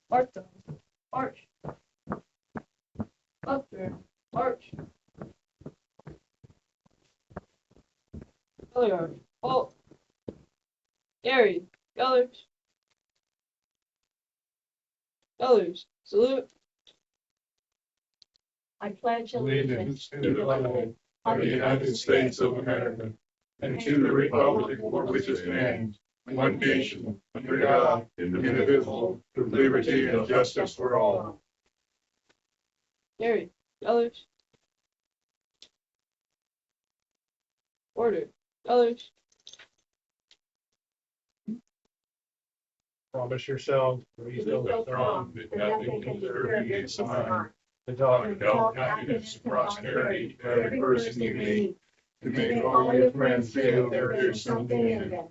March down, march. Up there, march. Color guard, halt. Gary, colors. Colors, salute. I pledge Allegiance to the flag of the United States of America and to the republic for which it stands, one nation, under God, indivisible, with liberty and justice for all. Gary, colors. Order, colors. Promise yourselves, we still strong, that nothing can disturb you tonight. To talk of health, happiness, and prosperity to every person you meet. To make all your friends feel there is something in them.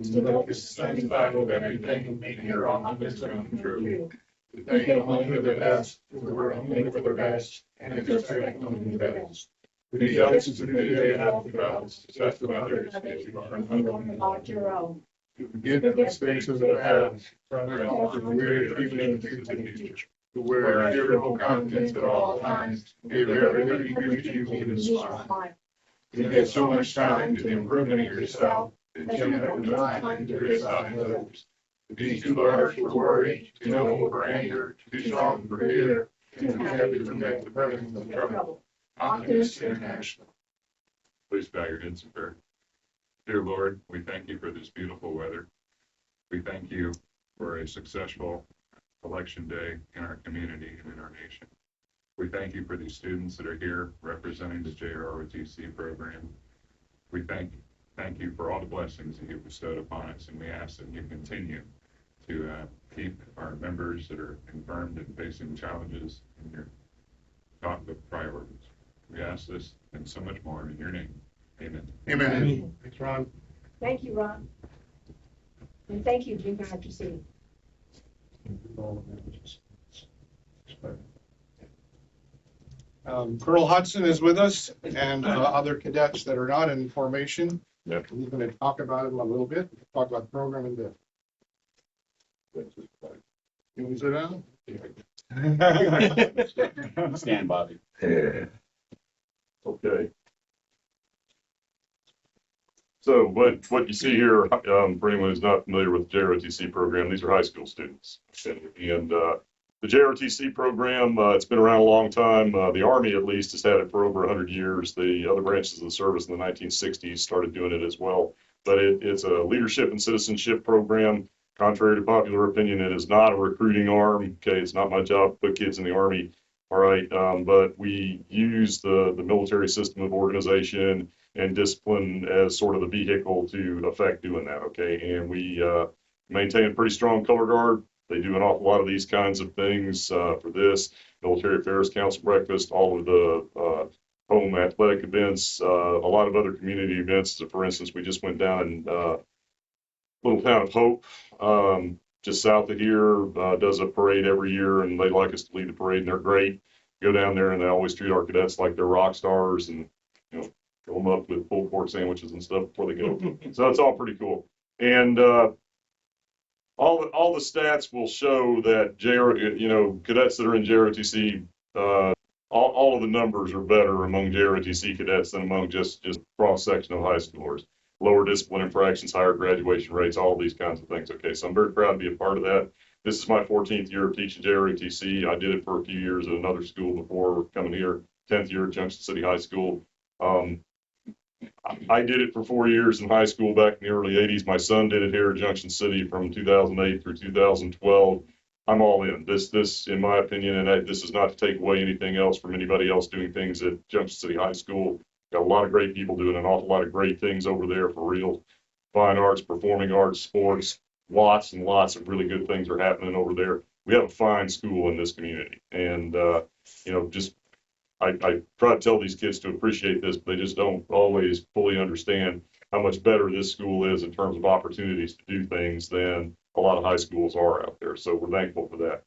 To make the sense of everything and your optimism come true. To think only for the best, to work only for the best, and to expect only the best. To be just to do they have the best, to test with others as you are only about your own. to forget the mistakes of the past, rather offer weary feeling to the future. To wear a cheerful countenance at all times, may every creature you meet smile. You get so much time to the improvement of yourself that you have no time to criticize others. To be too large for worry, too noble for anger, too strong for fear, too happy to make the presence of trouble. Optimist International. Please bow your heads in prayer. Dear Lord, we thank you for this beautiful weather. We thank you for a successful election day in our community and in our nation. We thank you for these students that are here representing the JROTC program. We thank you for all the blessings that you've bestowed upon us, and we ask that you continue to keep our members that are confirmed and facing challenges in your top of priorities. We ask this and so much more in your name. Amen. Amen. Thanks, Ron. Thank you, Ron. And thank you, JROTC. Colonel Hudson is with us and other cadets that are not in formation. Yep. He's going to talk about them a little bit, talk about the program and the. You want to sit down? Stand, Bobby. Okay. So what you see here, for anyone who's not familiar with the JROTC program, these are high school students. And the JROTC program, it's been around a long time. The Army, at least, has had it for over 100 years. The other branches of the service in the 1960s started doing it as well. But it's a leadership and citizenship program. Contrary to popular opinion, it is not a recruiting arm. Okay, it's not my job to put kids in the Army. All right, but we use the military system of organization and discipline as sort of the vehicle to affect doing that, okay? And we maintain a pretty strong color guard. They do an awful lot of these kinds of things for this, Military Affairs Council breakfast, all of the home athletic events, a lot of other community events. So for instance, we just went down in little town of Hope, just south of here, does a parade every year, and they like us to lead the parade, and they're great. Go down there, and they always treat our cadets like they're rock stars, and fill them up with pulled pork sandwiches and stuff before they go. So it's all pretty cool. And all the stats will show that cadets that are in JROTC, all of the numbers are better among JROTC cadets than among just cross section of high schoolers. Lower discipline infractions, higher graduation rates, all these kinds of things. Okay, so I'm very proud to be a part of that. This is my 14th year of teaching JROTC. I did it for a few years at another school before coming here. 10th year at Junction City High School. I did it for 4 years in high school back in the early 80s. My son did it here at Junction City from 2008 through 2012. I'm all in. This, in my opinion, and this is not to take away anything else from anybody else doing things at Junction City High School. Got a lot of great people doing an awful lot of great things over there for real. Fine arts, performing arts, sports, lots and lots of really good things are happening over there. We have a fine school in this community. And, I try to tell these kids to appreciate this, but they just don't always fully understand how much better this school is in terms of opportunities to do things than a lot of high schools are out there. So we're thankful for that.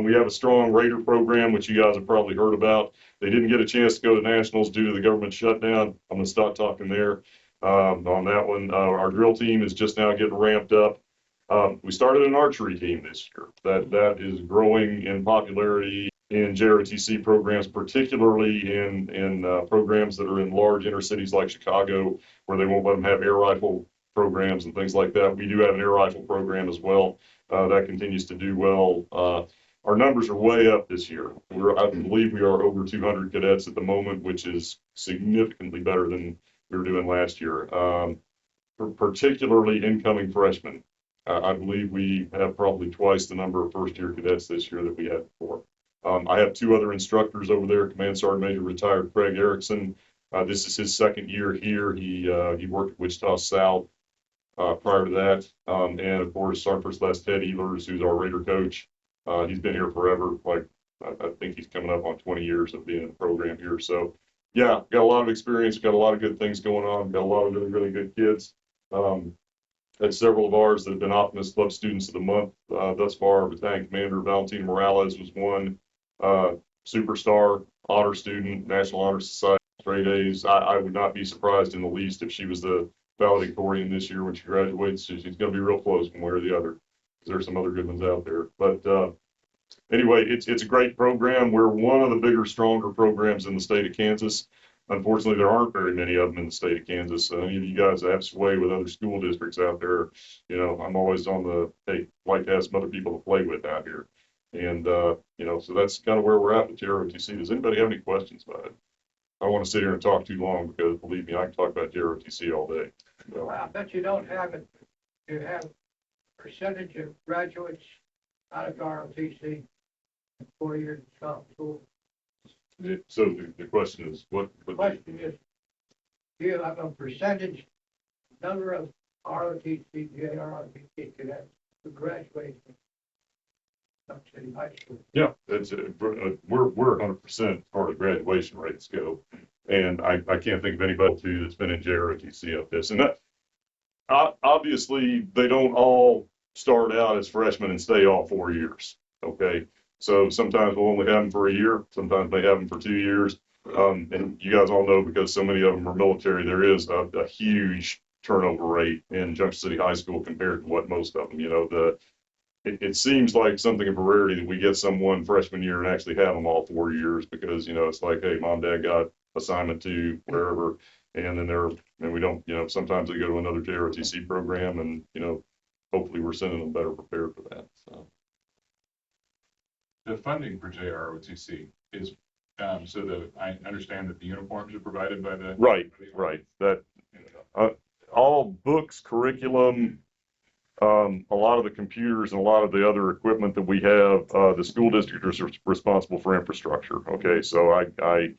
We have a strong Raider program, which you guys have probably heard about. They didn't get a chance to go to nationals due to the government shutdown. I'm going to stop talking there on that one. Our drill team is just now getting ramped up. We started an archery team this year. That is growing in popularity in JROTC programs, particularly in programs that are in large inner cities like Chicago, where they won't let them have air rifle programs and things like that. We do have an air rifle program as well. That continues to do well. Our numbers are way up this year. I believe we are over 200 cadets at the moment, which is significantly better than we were doing last year. Particularly incoming freshmen. I believe we have probably twice the number of first-year cadets this year that we had before. I have two other instructors over there, Command Sergeant Major retired Craig Erickson. This is his second year here. He worked at Wichita South prior to that. And of course, Sergeant First Class Ted Ehlers, who's our Raider coach. He's been here forever. Like, I think he's coming up on 20 years of being in the program here. So, yeah, got a lot of experience, got a lot of good things going on, got a lot of really, really good kids. Had several of ours that have been Optimist Club Students of the Month thus far. Battalion Commander Valentina Morales was one. Superstar, honor student, National Honor Society, straight A's. I would not be surprised in the least if she was the valedictorian this year when she graduates. She's going to be real close one way or the other. There's some other good ones out there. But anyway, it's a great program. We're one of the bigger, stronger programs in the state of Kansas. Unfortunately, there aren't very many of them in the state of Kansas. Any of you guys that have sway with other school districts out there, you know, I'm always on the, hey, like to have some other people to play with out here. And, you know, so that's kind of where we're at with JROTC. Does anybody have any questions about it? I don't want to sit here and talk too long because, believe me, I can talk about JROTC all day. So. Well, I bet you don't have it. You have percentage of graduates out of ROTC in 4 years of school. So the question is, what The question is, do you have a percentage number of ROTC, JROTC cadets who graduate from some city high school? Yeah, that's we're 100% part of graduation rates go, and I can't think of anybody too that's been in JROTC up this. And that obviously they don't all start out as freshmen and stay all 4 years. Okay, so sometimes we'll only have them for a year, sometimes they have them for 2 years. And you guys all know, because so many of them are military, there is a huge turnover rate in Junction City High School compared to what most of them, you know, it seems like something of a rarity that we get someone freshman year and actually have them all 4 years, because, you know, it's like, hey, mom, dad got assignment to wherever, and then we don't, you know, sometimes they go to another JROTC program, and, you know, hopefully we're sending them better prepared for that. So. The funding for JROTC is, I understand that the uniforms are provided by the. Right. That, all books, curriculum, a lot of the computers and a lot of the other equipment that we have, the school district is responsible for infrastructure. Okay, so I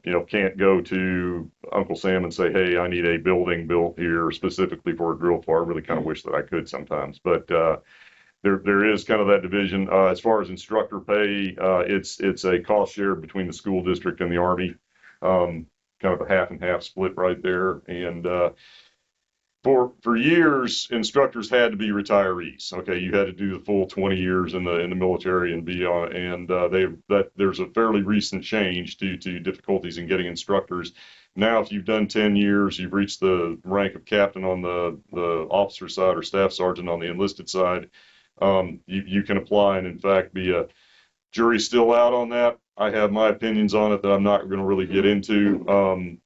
you know, can't go to Uncle Sam and say, hey, I need a building built here specifically for a drill floor. I really kind of wish that I could sometimes, but there is kind of that division. As far as instructor pay, it's a cost share between the school district and the Army, kind of a half and half split right there. And for years, instructors had to be retirees. Okay, you had to do the full 20 years in the military and be on. And there's a fairly recent change due to difficulties in getting instructors. Now, if you've done 10 years, you've reached the rank of captain on the officer side or staff sergeant on the enlisted side. You can apply and in fact be a jury's still out on that. I have my opinions on it that I'm not going to really get into.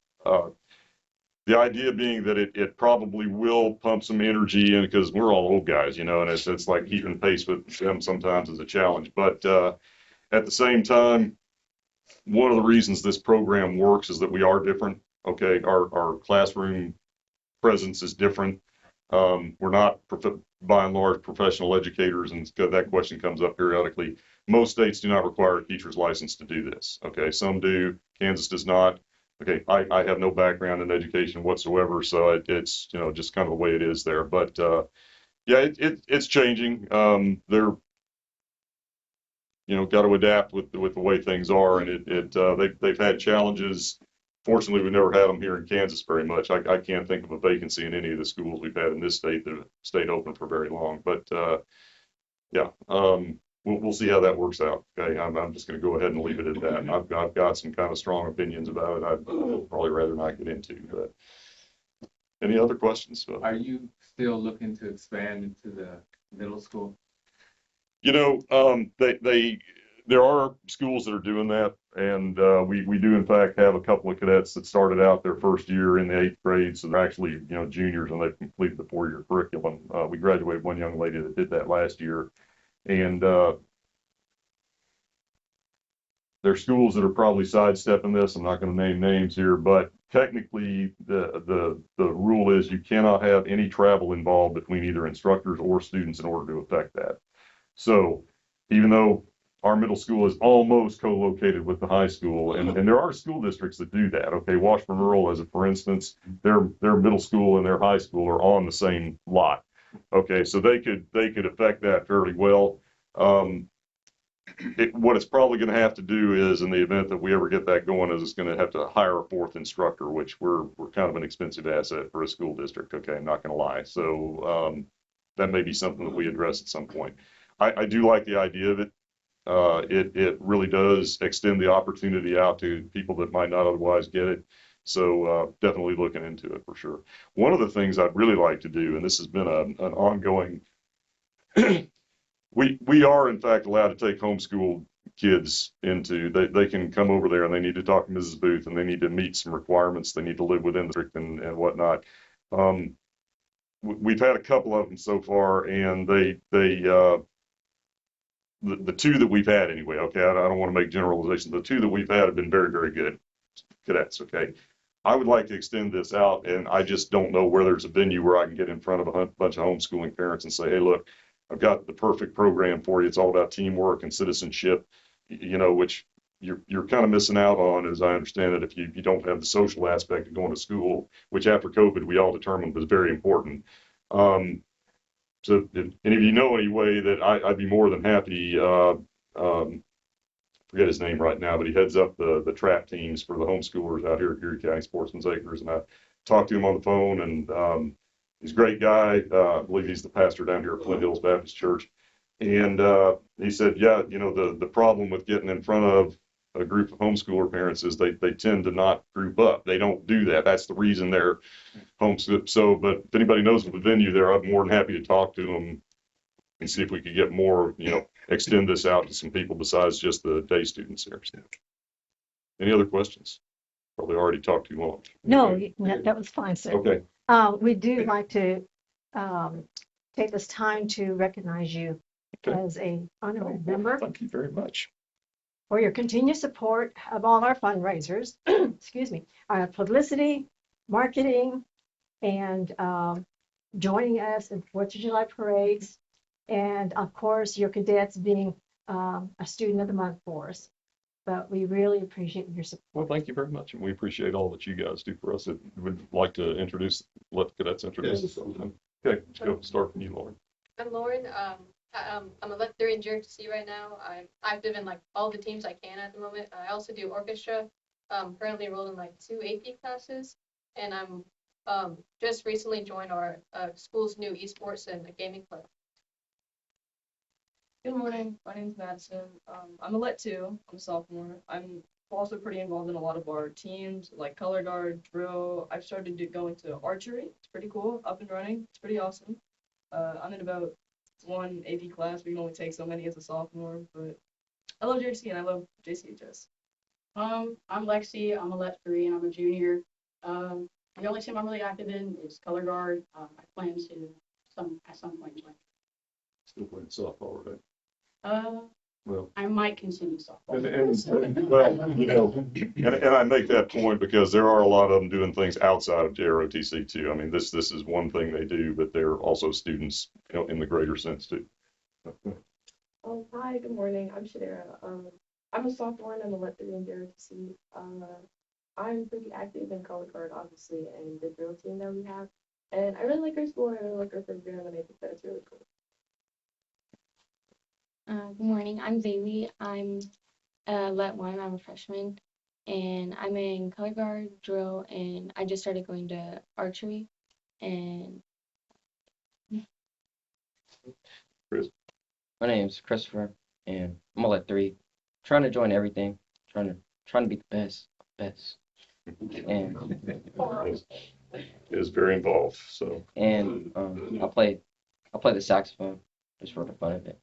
The idea being that it probably will pump some energy in, because we're all old guys, you know, and it's like keeping pace with them sometimes is a challenge. But at the same time, one of the reasons this program works is that we are different. Okay, our classroom presence is different. We're not, by and large, professional educators, and that question comes up periodically. Most states do not require a teacher's license to do this. Okay, some do. Kansas does not. Okay, I have no background in education whatsoever, so it's, you know, just kind of the way it is there. But yeah, it's changing. They're, you know, got to adapt with the way things are, and they've had challenges. Fortunately, we never had them here in Kansas very much. I can't think of a vacancy in any of the schools we've had in this state that have stayed open for very long. But yeah, we'll see how that works out. Okay, I'm just going to go ahead and leave it at that. I've got some kind of strong opinions about it. I'd probably rather not get into. But Any other questions? Are you still looking to expand into the middle school? You know, there are schools that are doing that, and we do in fact have a couple of cadets that started out their first year in the 8th grade, so they're actually, you know, juniors and they've completed the 4-year curriculum. We graduated one young lady that did that last year, and there are schools that are probably sidestepping this. I'm not going to name names here, but technically the rule is you cannot have any travel involved between either instructors or students in order to affect that. So even though our middle school is almost co-located with the high school, and there are school districts that do that. Okay, Washburn Rural, as a for instance, their middle school and their high school are on the same lot. Okay, so they could affect that fairly well. What it's probably going to have to do is, in the event that we ever get that going, is it's going to have to hire a 4th instructor, which we're kind of an expensive asset for a school district. Okay, I'm not going to lie. So that may be something that we address at some point. I do like the idea of it. It really does extend the opportunity out to people that might not otherwise get it. So definitely looking into it for sure. One of the things I'd really like to do, and this has been an ongoing, we are in fact allowed to take homeschool kids into, they can come over there and they need to talk to Mrs. Booth and they need to meet some requirements. They need to live within the district and whatnot. We've had a couple of them so far, and the 2 that we've had anyway, okay, I don't want to make generalizations. The 2 that we've had have been very, very good cadets, okay. I would like to extend this out, and I just don't know where there's a venue where I can get in front of a bunch of homeschooling parents and say, hey, look, I've got the perfect program for you. It's all about teamwork and citizenship, you know, which you're kind of missing out on, as I understand it, if you don't have the social aspect of going to school, which after COVID we all determined was very important. So if any of you know any way that I'd be more than happy, forget his name right now, but he heads up the trap teams for the homeschoolers out here at Erie County Sportsman's Acres. And I talked to him on the phone, and he's a great guy. I believe he's the pastor down here at Flint Hills Baptist Church. And he said, yeah, you know, the problem with getting in front of a group of homeschooler parents is they tend to not group up. They don't do that. That's the reason they're homeschooled. So, but if anybody knows of a venue there, I'm more than happy to talk to them and see if we could get more, you know, extend this out to some people besides just the day students here. Any other questions? Probably already talked too long. No, that was fine, sir. Okay. We do like to take this time to recognize you Okay. as a honorary member Thank you very much. for your continued support of all our fundraisers, excuse me, our publicity, marketing, and joining us in 4th of July parades, and of course, your cadets being a student of the month for us. But we really appreciate your support. Well, thank you very much, and we appreciate all that you guys do for us. We'd like to let the cadets introduce themselves. Okay, let's go start from you, Lauren. I'm Lauren. I'm a left 3 in JRTC right now. I'm active in like all the teams I can at the moment. I also do orchestra. Currently enrolled in like 2 AP classes, and I'm just recently joined our school's new esports and gaming club. Good morning. My name's Madison. I'm a LET 2. I'm a sophomore. I'm also pretty involved in a lot of our teams, like color guard, drill. I've started going to archery. It's pretty cool. Up and running. It's pretty awesome. I'm in about 1 AP class. We can only take so many as a sophomore, but I love JC and I love JCHS. I'm Lexi. I'm a LET 3 and I'm a junior. The only team I'm really active in is color guard. I plan to at some point join. Still playing softball, right? Well, I might continue softball. Well, you know, and I make that point because there are a lot of them doing things outside of JROTC too. I mean, this is one thing they do, but they're also students, you know, in the greater sense too. Hi, good morning. I'm Shadera. I'm a sophomore and I'm a LET 3 in JRTC. I'm pretty active in color guard, obviously, and the drill team that we have. And I really like our school and I really like our program, and I think that it's really cool. Good morning, I'm Zaylee. I'm LET 1, I'm a freshman, and I'm in color guard, drill, and I just started going to archery. And Chris. My name's Christopher, and I'm a LET 3. Trying to join everything, trying to be the best. And is very involved. So, And I play the saxophone just for the fun of it.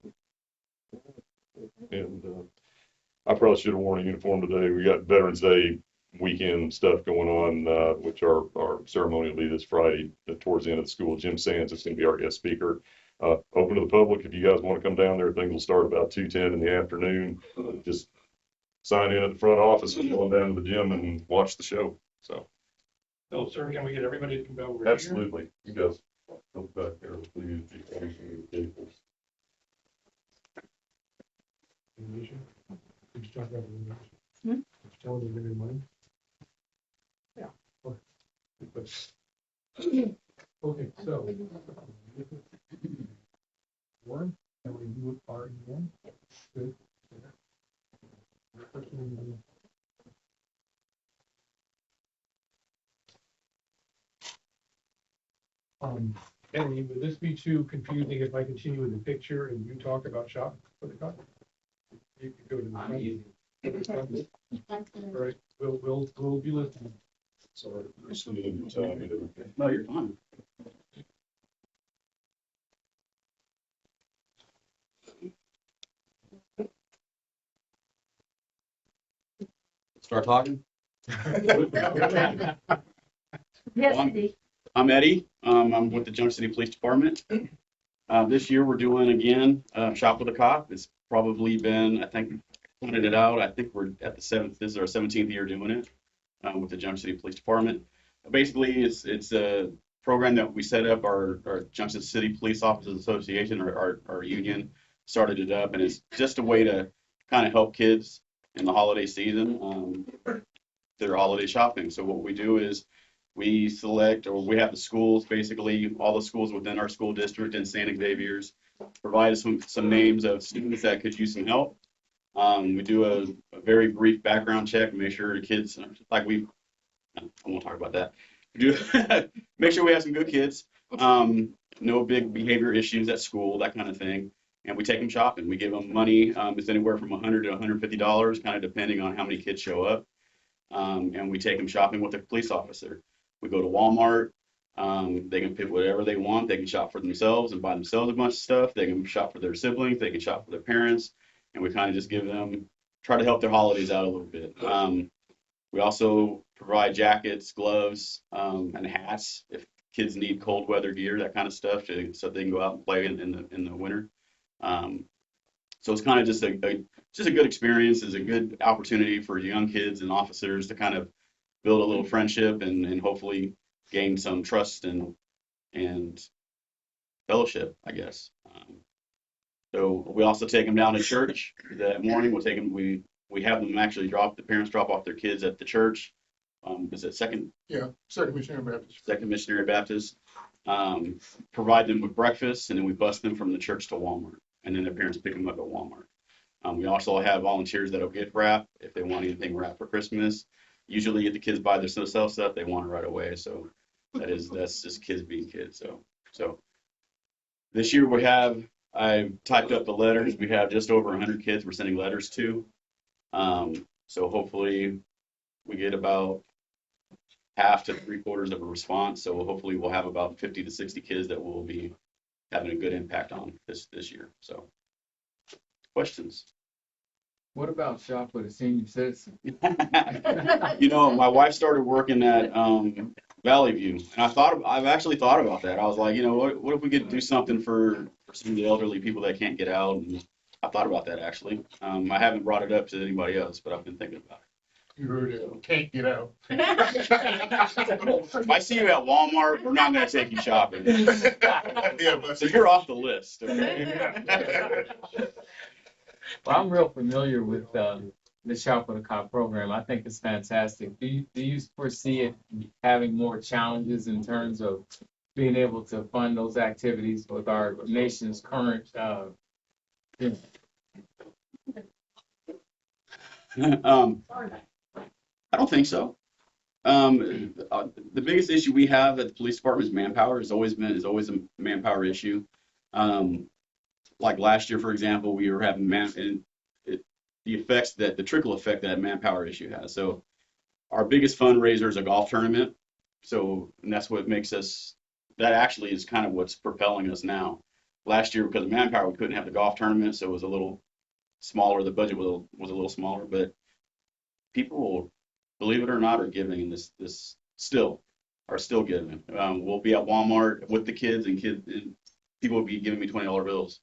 and I probably should have worn a uniform today. We got Veterans Day weekend stuff going on, which our ceremony will be this Friday towards the end of the school. Jim Sands is going to be our guest speaker. Open to the public. If you guys want to come down there, things will start about 2:10 in the afternoon. Just sign in at the front office and go down to the gym and watch the show. So, No, sir, can we get everybody to come over here? absolutely. You guys go back there, please. Indonesia? Did you talk about Indonesia? Hmm? Did you tell them their money? Yeah. Okay, so. Warren, that way you are again? Good. Eddie, would this be too confusing if I continue with the picture and you talk about shop for the cup? You could go to the front. All right, we'll be listening. Sorry, we're still in your time. No, you're fine. Start talking. Yes, Well, Steve. I'm Eddie. I'm with the Junction City Police Department. This year we're doing again Shop with a Cop. It's probably been, I think, pointed it out. I think we're at the seventh. This is our 17th year doing it with the Junction City Police Department. Basically, it's a program that we set up. Our Junction City Police Officers Association, or our union, started it up, and it's just a way to kind of help kids in the holiday season, their holiday shopping. So what we do is we select, or we have the schools, basically all the schools within our school district in St. Xavier's, provide us some names of students that could use some help. We do a very brief background check, make sure the kids, I won't talk about that. We do make sure we have some good kids, no big behavior issues at school, that kind of thing. And we take them shopping. We give them money. It's anywhere from $100 to $150, kind of depending on how many kids show up. And we take them shopping with a police officer. We go to Walmart. They can pick whatever they want. They can shop for themselves and buy themselves a bunch of stuff. They can shop for their siblings. They can shop for their parents. And we kind of just give them, try to help their holidays out a little bit. We also provide jackets, gloves, and hats if kids need cold weather gear, that kind of stuff, so they can go out and play in the winter. So it's kind of just a good experience. It's a good opportunity for young kids and officers to kind of build a little friendship and hopefully gain some trust and fellowship, I guess. So we also take them down to church that morning. We'll take them. We have them actually the parents drop off their kids at the church. Is it Second Missionary Baptist. Second Missionary Baptist? Provide them with breakfast, and then we bus them from the church to Walmart, and then their parents pick them up at Walmart. We also have volunteers that'll get wrapped if they want anything wrapped for Christmas. Usually, if the kids buy themselves stuff, they want it right away. So that's just kids being kids. So this year I typed up the letters. We have just over 100 kids we're sending letters to. So hopefully we get about half to 3/4 of a response. So hopefully we'll have about 50 to 60 kids that will be having a good impact on this year. So questions? What about shop with a senior citizen? My wife started working at Valley View, and I've actually thought about that. I was like, what if we could do something for some of the elderly people that can't get out? And I thought about that actually. I haven't brought it up to anybody else, but I've been thinking about it. You heard it. Can't get out. If I see you at Walmart, we're not going to take you shopping. Yeah, but So you're off the list. Okay? Well, I'm real familiar with the Shop with a Cop program. I think it's fantastic. Do you foresee it having more challenges in terms of being able to fund those activities with our nation's current I don't think so. The biggest issue we have at the police department is manpower. Is always a manpower issue. Like last year, for example, we were having the trickle effect that manpower issue has. So our biggest fundraiser is a golf tournament. So, and that's what makes us, that actually is kind of what's propelling us now. Last year, because of manpower, we couldn't have the golf tournament, so it was a little smaller, the budget was a little smaller, but people, believe it or not, are giving in this still, are still giving. We'll be at Walmart with the kids and people will be giving me $20 bills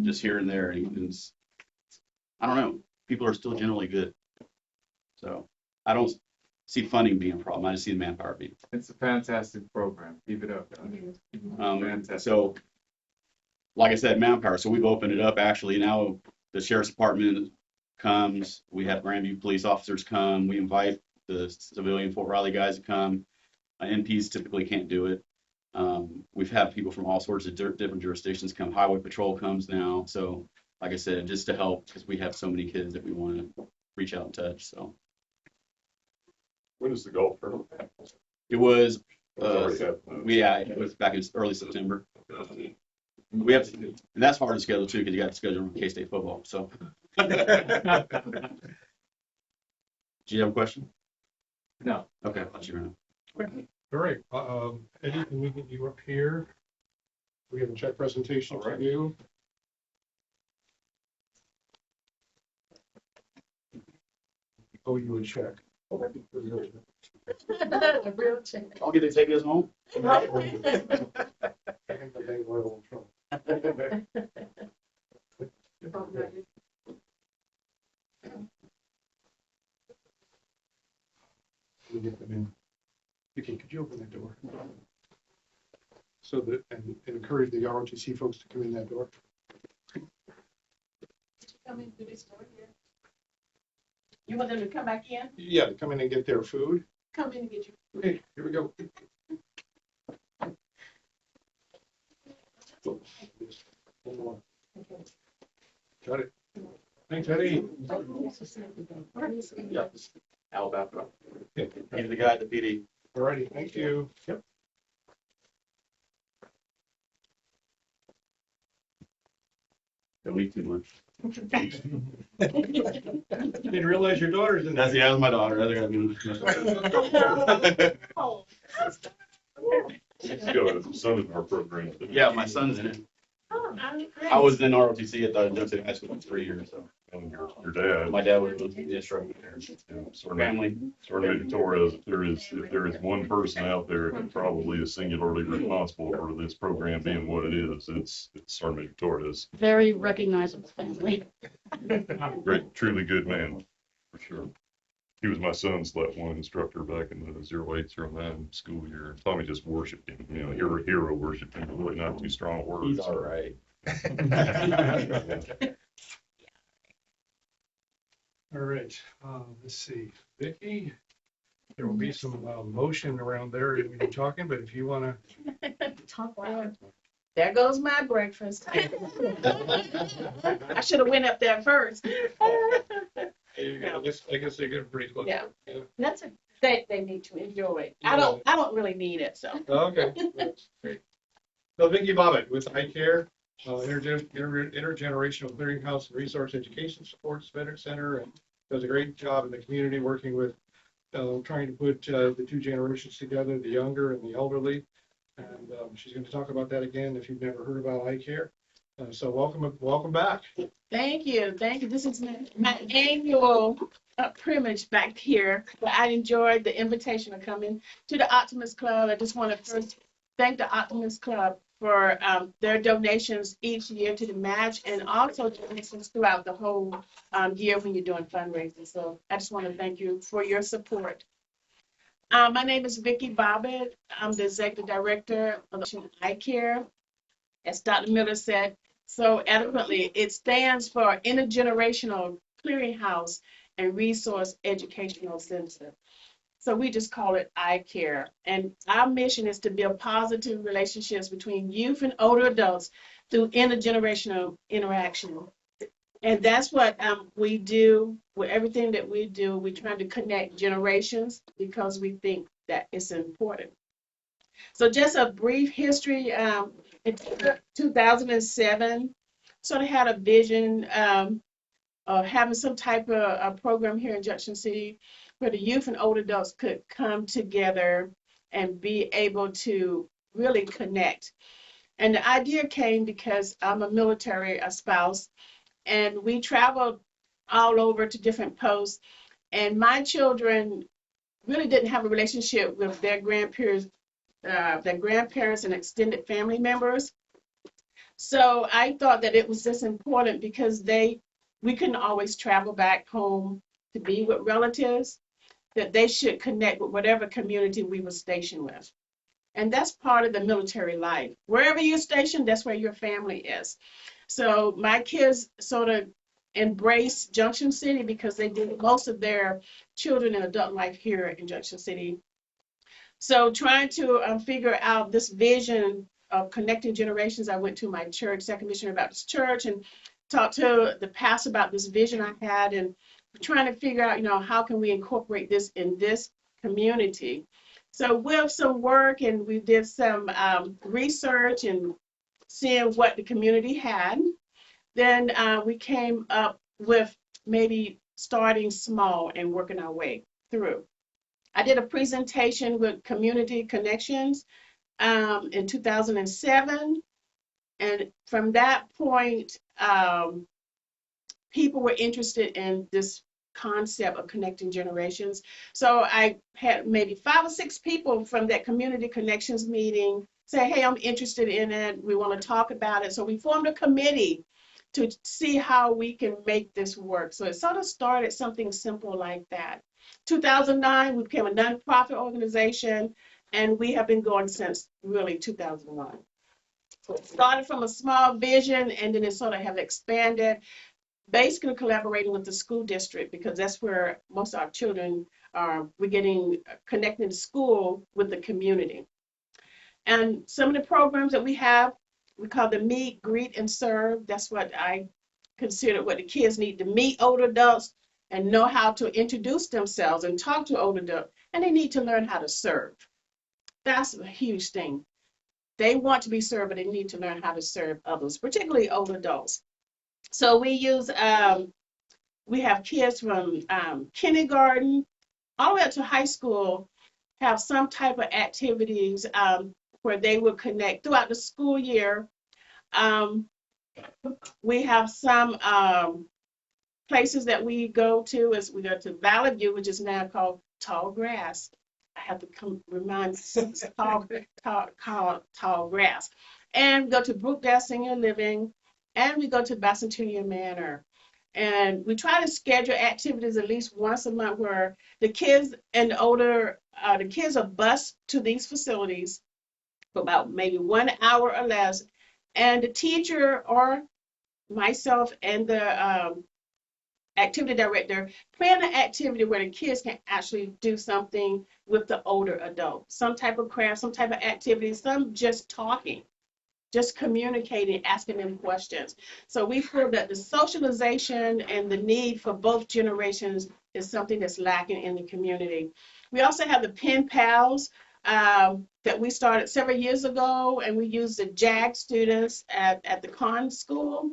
just here and there. And I don't know, people are still generally good. So I don't see funding being a problem. I just see the manpower being. It's a fantastic program. Keep it up. Fantastic. So, like I said, manpower. So we've opened it up. Actually, now the sheriff's department comes. We have Grandview police officers come. We invite the civilian Fort Riley guys to come. NPs typically can't do it. We've had people from all sorts of different jurisdictions come. Highway patrol comes now. So, like I said, just to help because we have so many kids that we want to reach out and touch. So. When is the golf tournament? It was, It's already happened. it was back in early September. We have to, and that's hard to schedule too, because you got to schedule K-State football, so. Do you have a question? No. Okay, I'll let you know. All right, Eddie, can we get you up here? We have a check presentation to do. Oh, you would check. The real check. I'll get to take this home. We get them in. Vicky, could you open that door? So that, and encourage the ROTC folks to come in that door. Come in through this door here. You want them to come back in? Yeah, to come in and get their food. Come in and get your. Okay, here we go. Got it. Thanks, Eddie. Yeah, Alabama. Okay. He's the guy at the PD. All righty, thank you. Yep. Don't eat too much. Didn't realize your daughter's in That's that. my daughter. That's Go, some of our programs. Yeah, my son's in it. Oh, I was in ROTC at the Dutch City High School for 3 years, so. And your dad. My dad was the instructor there. Family. Sergeant Torres, if there is one person out there who probably is singularly responsible for this program being what it is, it's Sergeant Torres. Very recognizable family. Great, truly good man, for sure. He was my son's Let 1 instructor back in the 08-09 school year. Tommy just worshiped him, hero worshiped him, really not too strong words. He's all right. All right, let's see, Vicky, there will be some motion around there when you're talking, but if you want to. Talk loud. There goes my breakfast. I should have went up there first. I guess they get pretty close. Yeah. That's a, they need to enjoy it. I don't really need it, so. Okay. That's great. So Vicky Bobbitt with iCare, Intergenerational Clearinghouse and Resource Education Supports Veteran Center, and does a great job in the community working with trying to put the two generations together, the younger and the elderly. And she's going to talk about that again if you've never heard about iCare. So welcome back. Thank you. Thank you. This is my annual privilege back here. But I enjoyed the invitation of coming to the Optimist Club. I just want to first thank the Optimist Club for their donations each year to the match, and also donations throughout the whole year when you're doing fundraising. So I just want to thank you for your support. My name is Vicky Bobbitt. I'm the Executive Director of iCare. As Dr. Miller said so eloquently, it stands for Intergenerational Clearinghouse and Resource Educational Center. So we just call it iCare. And our mission is to build positive relationships between youth and older adults through intergenerational interaction. And that's what we do with everything that we do. We're trying to connect generations because we think that it's important. So just a brief history. In 2007, sort of had a vision of having some type of a program here in Junction City where the youth and older adults could come together and be able to really connect. And the idea came because I'm a military spouse, and we traveled all over to different posts. And my children really didn't have a relationship with their grandparents and extended family members. So I thought that it was just important because we couldn't always travel back home to be with relatives, that they should connect with whatever community we were stationed with. And that's part of the military life. Wherever you're stationed, that's where your family is. So my kids sort of embrace Junction City because they did most of their children and adult life here in Junction City. So trying to figure out this vision of connecting generations, I went to my church, Second Missionary Baptist Church, and talked to the pastor about this vision I had, and trying to figure out, how can we incorporate this in this community. So with some work, and we did some research and seeing what the community had, then we came up with maybe starting small and working our way through. I did a presentation with Community Connections in 2007. And from that point, people were interested in this concept of connecting generations. So I had maybe 5 or 6 people from that Community Connections meeting say, hey, I'm interested in it. We want to talk about it. So we formed a committee to see how we can make this work. So it sort of started something simple like that. 2009, we became a nonprofit organization, and we have been going since really 2009. So it started from a small vision, and then it sort of have expanded, basically collaborating with the school district, because that's where most of our children are. We're getting connected to school with the community. And some of the programs that we have, we call them meet, greet, and serve. That's what I consider what the kids need to meet older adults and know how to introduce themselves and talk to older adults. And they need to learn how to serve. That's a huge thing. They want to be served, but they need to learn how to serve others, particularly older adults. So we have kids from kindergarten all the way up to high school, have some type of activities where they will connect throughout the school year. We have some places that we go to. As we go to Valley View, which is now called Tall Grass. I have to remind it's called Tall Grass. And we go to Brookdale Senior Living, and we go to Bicentennial Manor. And we try to schedule activities at least once a month where the kids and the kids are bused to these facilities for about maybe 1 hour or less. And the teacher or myself and the activity director plan an activity where the kids can actually do something with the older adult, some type of craft, some type of activity, some just talking, just communicating, asking them questions. So we feel that the socialization and the need for both generations is something that's lacking in the community. We also have the pen pals that we started several years ago, and we use the JAG students at the con school.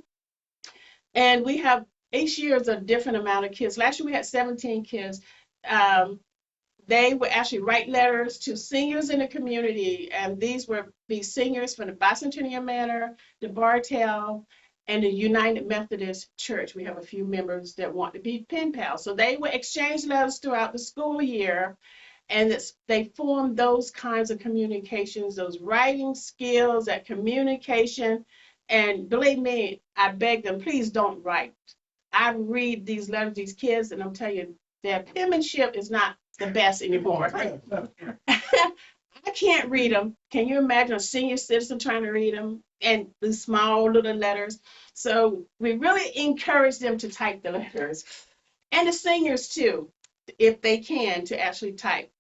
And we have each year is a different amount of kids. Last year we had 17 kids. They would actually write letters to seniors in the community, and these were the seniors from the Bicentennial Manor, the Bartel, and the United Methodist Church. We have a few members that want to be pen pals. So they would exchange letters throughout the school year, and they formed those kinds of communications, those writing skills, that communication. And believe me, I beg them, please don't write. I read these letters, these kids, and I'm telling you, their penmanship is not the best anymore. I can't read them. Can you imagine a senior citizen trying to read them and the small little letters? So we really encourage them to type the letters, and the seniors too, if they can, to actually type.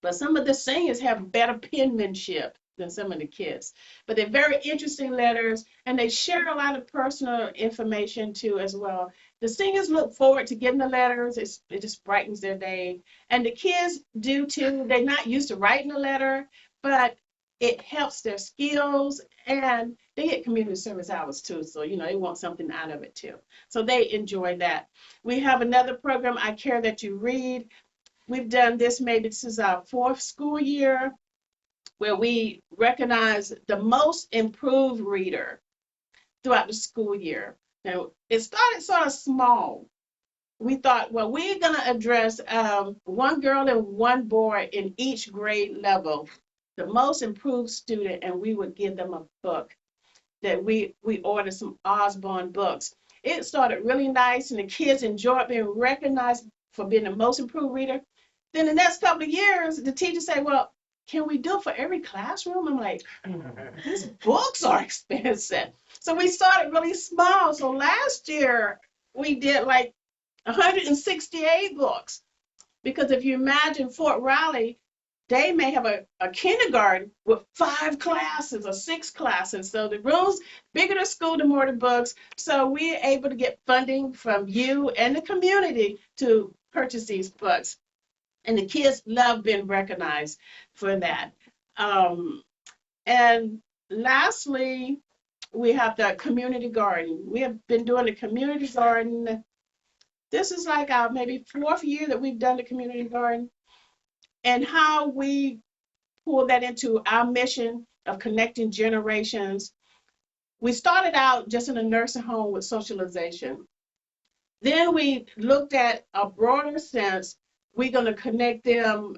But some of the seniors have better penmanship than some of the kids. But they're very interesting letters, and they share a lot of personal information too as well. The seniors look forward to getting the letters. It just brightens their day. And the kids do too. They're not used to writing a letter, but it helps their skills, and they get community service hours too. So, they want something out of it too. So they enjoy that. We have another program, I Care That You Read. We've done this, maybe this is our 4th school year. where we recognize the most improved reader throughout the school year. Now, it started sort of small. We thought, well, we're going to address one girl and one boy in each grade level, the most improved student, and we would give them a book that we ordered some Osborne books. It started really nice, and the kids enjoyed being recognized for being the most improved reader. Then the next couple of years, the teachers say, well, can we do it for every classroom? I'm like, these books are expensive. So we started really small. So last year, we did like 168 books. Because if you imagine Fort Riley, they may have a kindergarten with 5 classes or 6 classes. So the rooms, bigger the school, the more the books. So we're able to get funding from you and the community to purchase these books. And the kids love being recognized for that. And lastly, we have the community garden. We have been doing the community garden. This is like our maybe 4th year that we've done the community garden, and how we pull that into our mission of connecting generations. We started out just in a nursing home with socialization. Then we looked at a broader sense. We're going to connect them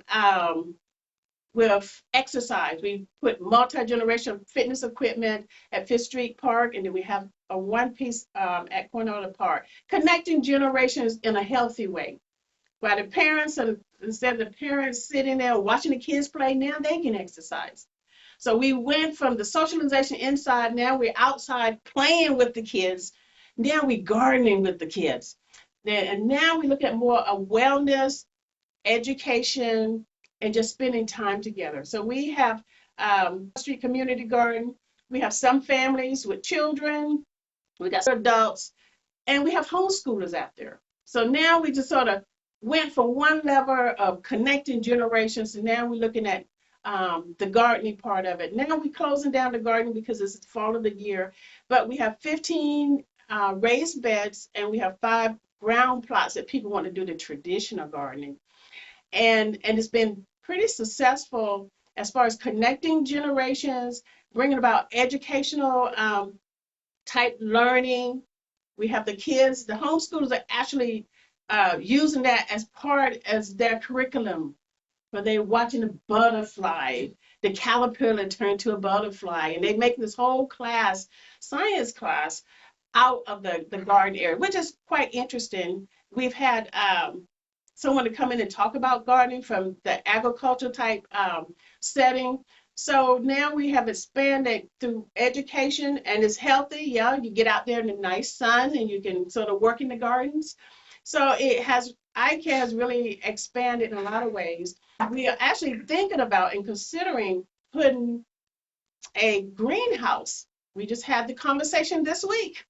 with exercise. We put multi-generational fitness equipment at Fifth Street Park, and then we have a one-piece at Cornell Park, connecting generations in a healthy way. While the parents, instead of the parents sitting there watching the kids play, now they can exercise. So we went from the socialization inside, now we're outside playing with the kids, now we're gardening with the kids. And now we look at more of wellness, education, and just spending time together. So we have Street Community Garden. We have some families with children. We got adults, and we have homeschoolers out there. So now we just sort of went from one level of connecting generations, and now we're looking at the gardening part of it. Now we're closing down the garden because it's the fall of the year, but we have 15 raised beds, and we have 5 ground plots that people want to do the traditional gardening. And it's been pretty successful as far as connecting generations, bringing about educational type learning. We have the kids, the homeschoolers are actually using that as part as their curriculum, where they're watching a butterfly, the caterpillar turn to a butterfly, and they make this whole class, science class, out of the garden area, which is quite interesting. We've had someone to come in and talk about gardening from the agricultural type setting. So now we have expanded through education, and it's healthy. Yeah, you get out there in the nice sun and you can sort of work in the gardens. So ICARE has really expanded in a lot of ways. We are actually thinking about and considering putting a greenhouse. We just had the conversation this week.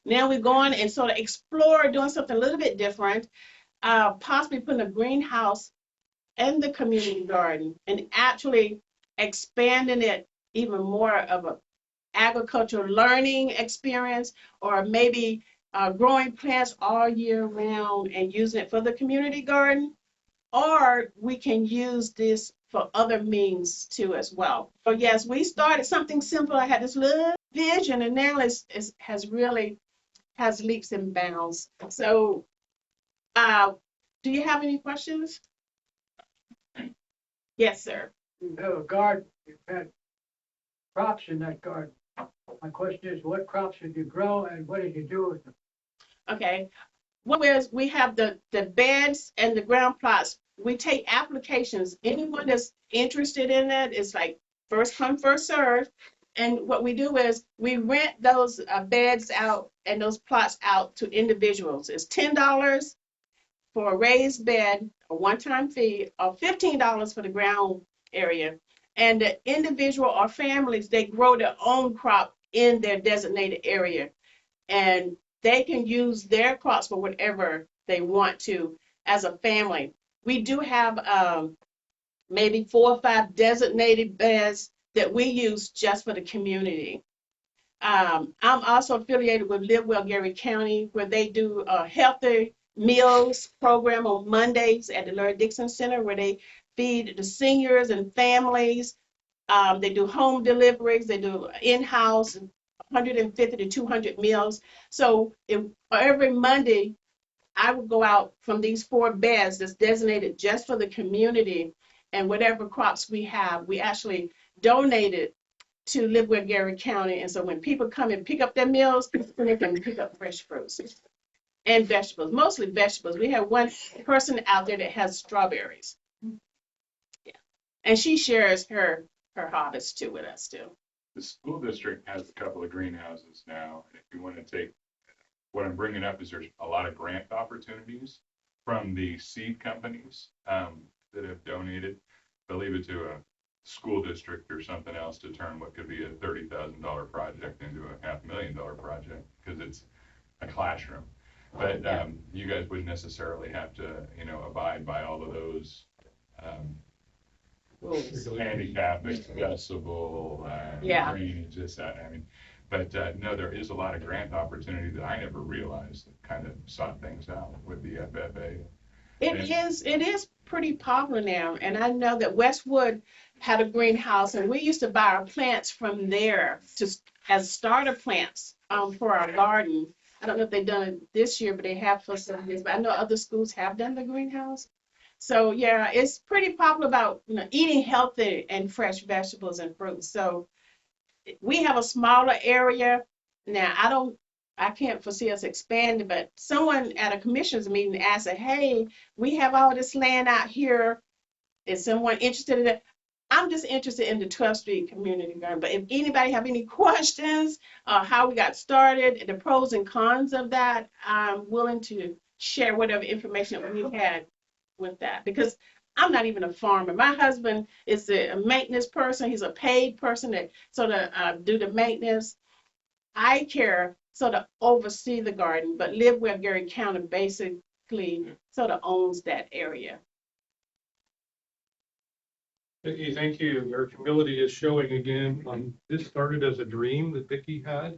Now we're going and sort of explore doing something a little bit different, possibly putting a greenhouse in the community garden and actually expanding it even more of an agricultural learning experience, or maybe growing plants all year round and using it for the community garden, or we can use this for other means too as well. So yes, we started something simple. I had this little vision, and now it has leaps and bounds. So do you have any questions? Yes, sir. You have a garden, you've had crops in that garden. My question is, what crops did you grow and what did you do with them? Okay. Whereas we have the beds and the ground plots, we take applications. Anyone that's interested in it, it's like first come, first serve. And what we do is we rent those beds out and those plots out to individuals. It's $10 for a raised bed, a one-time fee, or $15 for the ground area. And the individual or families, they grow their own crop in their designated area. And they can use their crops for whatever they want to as a family. We do have maybe 4 or 5 designated beds that we use just for the community. I'm also affiliated with Live Well Gary County, where they do a healthy meals program on Mondays at the Larry Dixon Center, where they feed the seniors and families They do home deliveries, they do in-house, 150 to 200 meals. So every Monday, I would go out from these 4 beds that's designated just for the community, and whatever crops we have, we actually donate it to live with Gary County. And so when people come and pick up their meals, they can pick up fresh fruits and vegetables, mostly vegetables. We have one person out there that has strawberries. Yeah. And she shares her harvest too with us too. The school district has a couple of greenhouses now, and if you want to take, what I'm bringing up is there's a lot of grant opportunities from the seed companies that have donated. They'll leave it to a school district or something else to turn what could be a $30,000 project into a $500,000 project because it's a classroom. But you guys wouldn't necessarily have to, abide by all of those handicap accessible, drainage, this, that. I mean, but no, there is a lot of grant opportunity that I never realized that kind of sought things out with the FFA. It is pretty popular now, and I know that Westwood had a greenhouse, and we used to buy our plants from there as starter plants for our garden. I don't know if they've done it this year, but they have for some years. But I know other schools have done the greenhouse. So yeah, it's pretty popular about eating healthy and fresh vegetables and fruits. So we have a smaller area now. I can't foresee us expanding, but someone at a commissioners meeting asked, hey, we have all this land out here. Is someone interested in it? I'm just interested in the 12th Street Community Garden. But if anybody have any questions, how we got started, the pros and cons of that, I'm willing to share whatever information that we had with that. Because I'm not even a farmer. My husband is a maintenance person. He's a paid person that sort of do the maintenance. I care sort of oversee the garden, but Live Where Gary County basically sort of owns that area. Vicki, thank you. Your humility is showing again. This started as a dream that Vicki had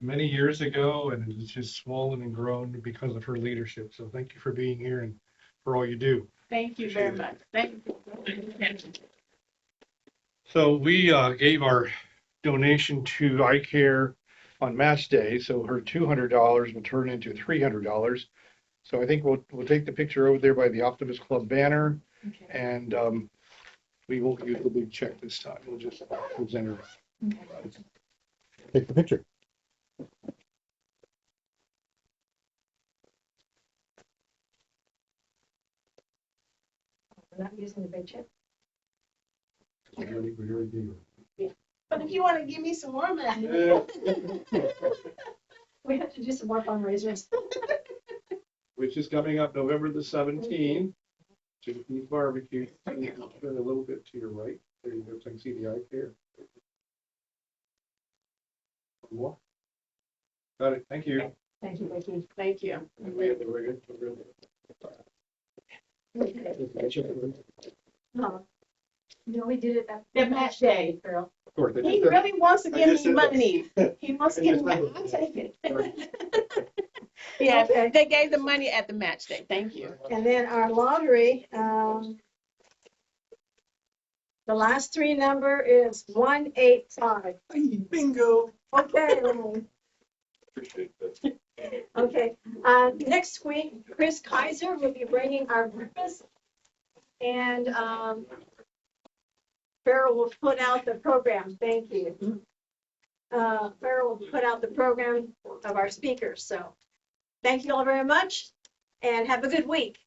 many years ago, and it's just swollen and grown because of her leadership. So thank you for being here and for all you do. Thank you very much. Thank you. So we gave our donation to iCare on Match Day, so her $200 will turn into $300. So I think we'll take the picture over there by the Optimist Club banner, and we won't use the big check this time. We'll just present her. Okay. Take the picture. We're not using the big chip. But if you want to give me some more money. We have to do some more fundraisers. Which is coming up November the 17th. Japanese barbecue. Turn a little bit to your right. There you go. So I can see the eye there. More. Got it. Thank you. Thank you, Vicki. Thank you. No, we did it At Match Day. Girl. Of course. He really wants to give me money. He wants to give me money. I'll take it. Yeah, Okay. they gave the money at the Match Day. Thank you. And then our lottery, the last 3 number is 185. Bingo. Okay. Appreciate that. Okay. Next week, Chris Kaiser will be bringing our breakfast, and Farrell will put out the program. Thank you. Farrell will put out the program of our speakers. So thank you all very much, and have a good week.